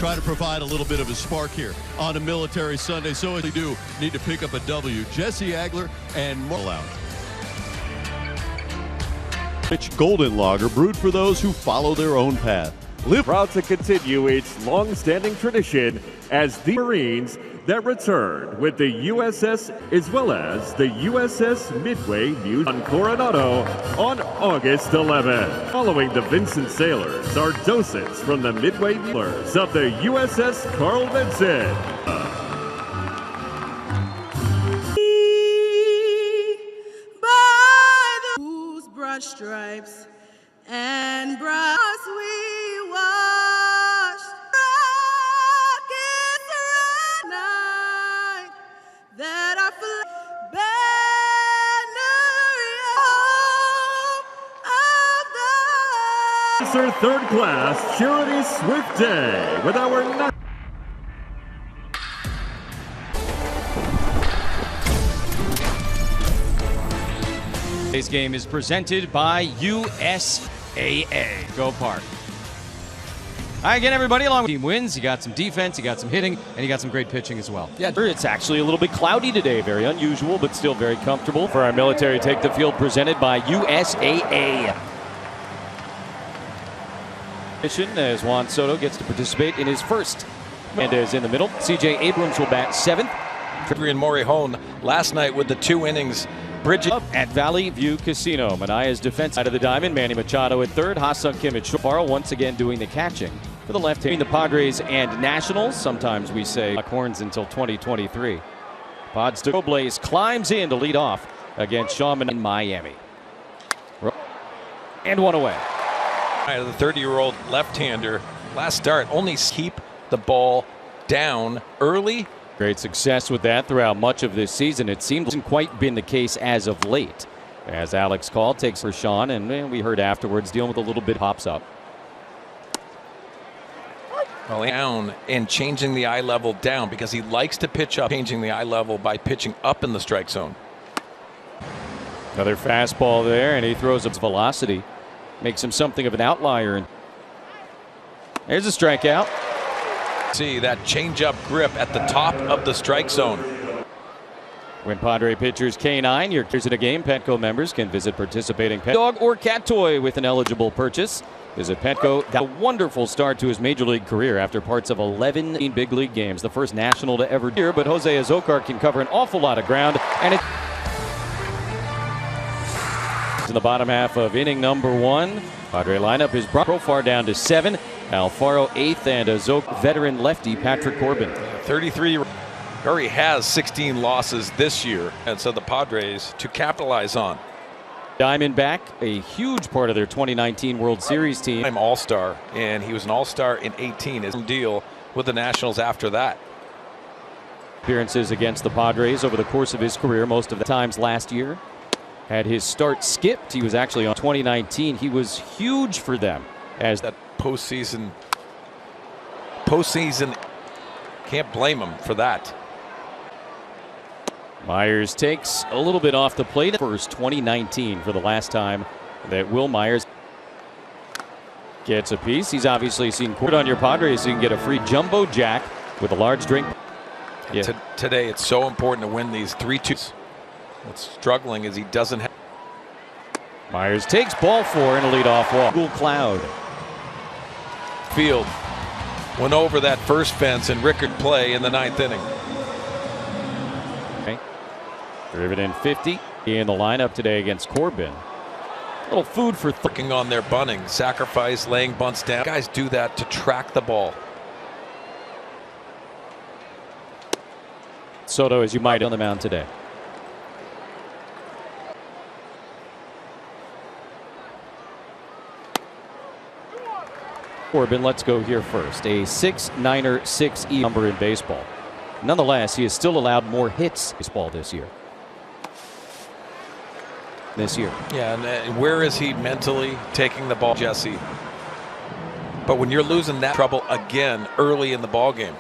try to provide a little bit of a spark here on a military Sunday. So they do need to pick up a W. Jesse Agler and more out. Rich Golden Lager, brewed for those who follow their own path. Proud to continue its long-standing tradition as the Marines that return with the USS as well as the USS Midway on Coronado on August 11th. Following the Vincent sailors are docents from the Midway Sailors of the USS Carl Vinson. By the broad stripes and brass we washed rockets around night that our banner of the third class Charity Swift Day with our Today's game is presented by USAA. Go Park. All right, again, everybody, along with team wins. You got some defense, you got some hitting, and you got some great pitching as well. Yeah, it's actually a little bit cloudy today. Very unusual, but still very comfortable for our military take the field presented by USAA. As Juan Soto gets to participate in his first. Mendez in the middle. C.J. Abrams will bat seventh. And Morihone last night with the 2 innings. Bridget Up at Valley View Casino. Manaya's defense side of the diamond. Manny Machado at third. Ha-Sung Kim at short. Farrell once again doing the catching for the left hand. The Padres and Nationals. Sometimes we say Horns until 2023. Pods to Blaze climbs in to lead off against Shaman in Miami. And one away. The 30-year-old left-hander last start only keep the ball down early. Great success with that throughout much of this season. It seems hasn't quite been the case as of late. As Alex Call takes for Sean, and we heard afterwards dealing with a little bit hops up. Well, down and changing the eye level down because he likes to pitch up, changing the eye level by pitching up in the strike zone. Another fastball there, and he throws up velocity. Makes him something of an outlier. There's a strikeout. See that changeup grip at the top of the strike zone. When Padre pitchers K9, your Here's in a Game Petco members can visit participating pet dog or cat toy with an eligible purchase. Visit Petco. Got a wonderful start to his major league career after parts of 11 big league games. The first national to ever do, but Jose Azocar can cover an awful lot of ground. And it's in the bottom half of inning number 1. Padre lineup is brought Profar down to 7. Alfaro 8th and Azocar veteran lefty Patrick Corbin. 33 already has 16 losses this year, and so the Padres to capitalize on. Diamondback, a huge part of their 2019 World Series team. I'm all-star, and he was an all-star in 18. His deal with the Nationals after that. Appearances against the Padres over the course of his career, most of the times last year. Had his start skipped. He was actually on 2019. He was huge for them as that postseason can't blame him for that. Myers takes a little bit off the plate. First 2019 for the last time that Will Myers gets a piece. He's obviously seen court on your Padres, so you can get a free jumbo jack with a large drink. Yeah. Today it's so important to win these 3-2s. What's struggling is he doesn't have. Myers takes ball 4 and a leadoff walk. Cool cloud. Field went over that first fence in Rickard play in the 9th inning. Okay. Driven in 50 in the lineup today against Corbin. A little food for working on their bunting, sacrifice, laying bunts down. Guys do that to track the ball. Soto, as you might on the mound today. Corbin, let's go here first. A 6-9er 6E number in baseball. Nonetheless, he has still allowed more hits in baseball this year. Yeah, and where is he mentally taking the ball, Jesse? But when you're losing that trouble again early in the ball game.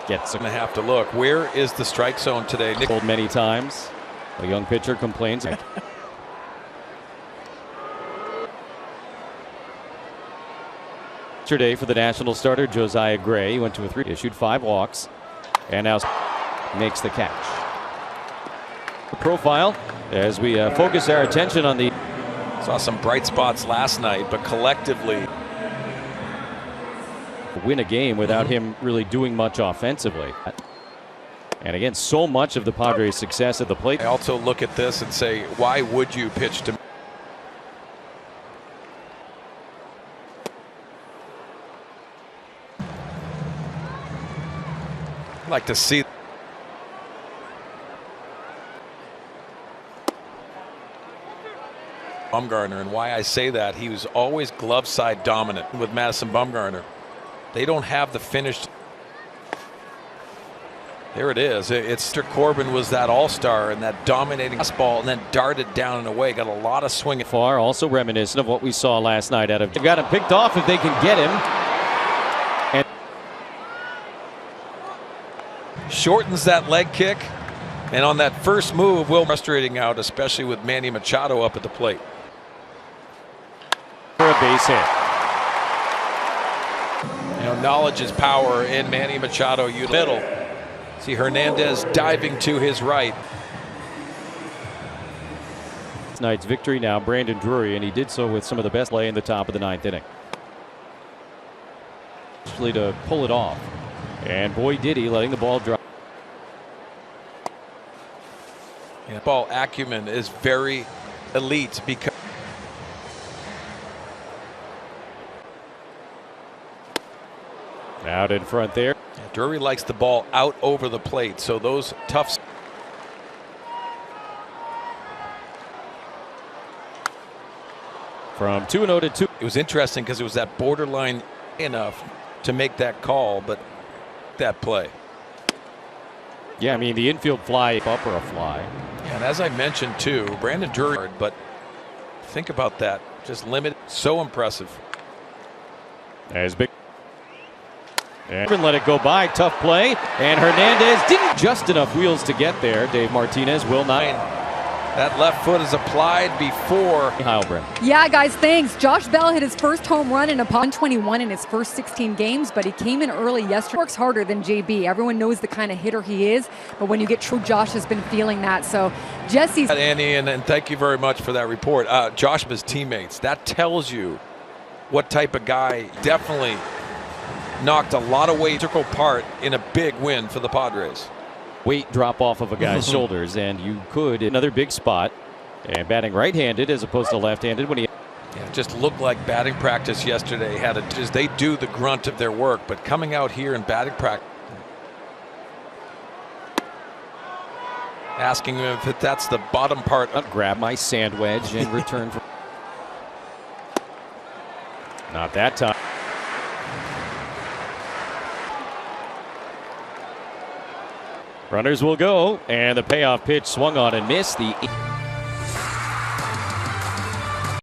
Gets going to have to look. Where is the strike zone today? Told many times. A young pitcher complains. yesterday for the National starter Josiah Gray. He went to a 3, issued 5 walks, and now makes the catch. The profile as we focus our attention on the. Saw some bright spots last night, but collectively Win a game without him really doing much offensively. And again, so much of the Padres' success at the plate. I also look at this and say, why would you pitch to? I'd like to see. Bumgarner, and why I say that, he was always glove side dominant with Madison Bumgarner. They don't have the finished. There it is. It's Mr. Corbin was that all-star and that dominating fastball, and then darted down and away. Got a lot of swing. Far, also reminiscent of what we saw last night out of. They've got him picked off if they can get him. And shortens that leg kick, and on that first move, will frustrating out, especially with Manny Machado up at the plate. For a base hit. You know, knowledge is power in Manny Machado. Middle. See Hernandez diving to his right. Tonight's victory now, Brandon Drury, and he did so with some of the best play in the top of the 9th inning. Actually to pull it off. And boy did he, letting the ball drop. Yeah, ball acumen is very elite because out in front there. Drury likes the ball out over the plate, so those tough. From 2-0 to 2. It was interesting because it was that borderline enough to make that call, but that play. Yeah, I mean the infield fly up or a fly. And as I mentioned too, Brandon Drury, but think about that, just limited, so impressive. As big. And let it go by, tough play, and Hernandez didn't just enough wheels to get there. Dave Martinez will not. That left foot is applied before Heilbrunn. Yeah, guys, thanks. Josh Bell hit his first home run in a 121 in his first 16 games, but he came in early yesterday. Works harder than JB. Everyone knows the kind of hitter he is, but when you get true, Josh has been feeling that. So Jesse's. Andy, and thank you very much for that report. Josh and his teammates. That tells you what type of guy. Definitely knocked a lot of weight, integral part in a big win for the Padres. Weight drop off of a guy's shoulders, and you could another big spot, and batting right-handed as opposed to left-handed when he. Yeah, it just looked like batting practice yesterday had a. Just they do the grunt of their work, but coming out here in batting practice, asking him if that's the bottom part. I'll grab my sand wedge in return for. Not that time. Runners will go, and the payoff pitch swung on and missed. The